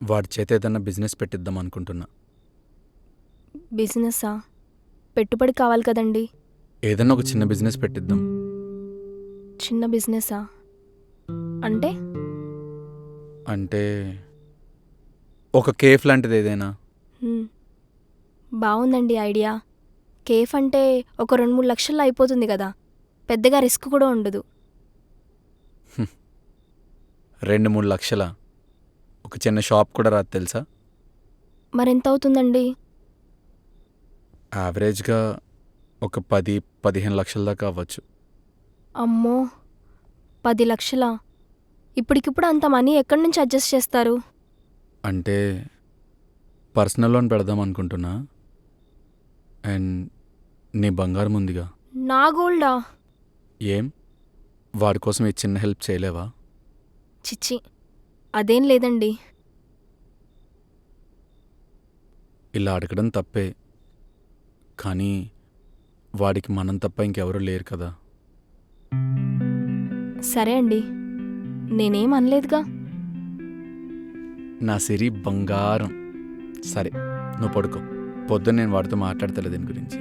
వాడి చేత ఏదన్నా బిజినెస్ పెట్టిద్దాం అనుకుంటున్నా. బిజినెస్సా? పెట్టుబడి కావాలి కదండి. ఏదన్నా ఒక చిన్న బిజినెస్ పెట్టిద్దాం. చిన్న బిజినెస్సా? అంటే అంటే ఒక కేఫ్ లాంటిది ఏదైనా. హ్మ్, బాగుందండి ఐడియా. కేఫ్ అంటే ఒక 2-3 లక్షల్లో అయిపోతుంది కదా, పెద్దగా రిస్క్ కూడా ఉండదు. 2-3 లక్షల ఒక చిన్న షాప్ కూడా రాదు తెలుసా. మరెంత అవుతుందండి? యావరేజ్గా ఒక 10-15 లక్షల దాకా అవ్వచ్చు. అమ్మో, 10 లక్షలా? ఇప్పటికిప్పుడు అంత మనీ ఎక్కడి నుంచి అడ్జస్ట్ చేస్తారు? అంటే పర్సనల్ లోన్ పెడదాం అనుకుంటున్నా. అండ్ నీ బంగారం ఉందిగా, నా గోల్డా? ఏం వాడి కోసం ఈ చిన్న హెల్ప్ చేయలేవా? చిచ్చి, అదేం లేదండి. ఇలా అడగడం తప్పే, కానీ వాడికి మనం తప్ప ఇంకెవరూ లేరు కదా. సరే అండి, నేనేం అనలేదుగా. నా సిరి బంగారం. సరే, నువ్వు పడుకో. పొద్దున్న నేను వాడితో మాట్లాడతలే దీని గురించి.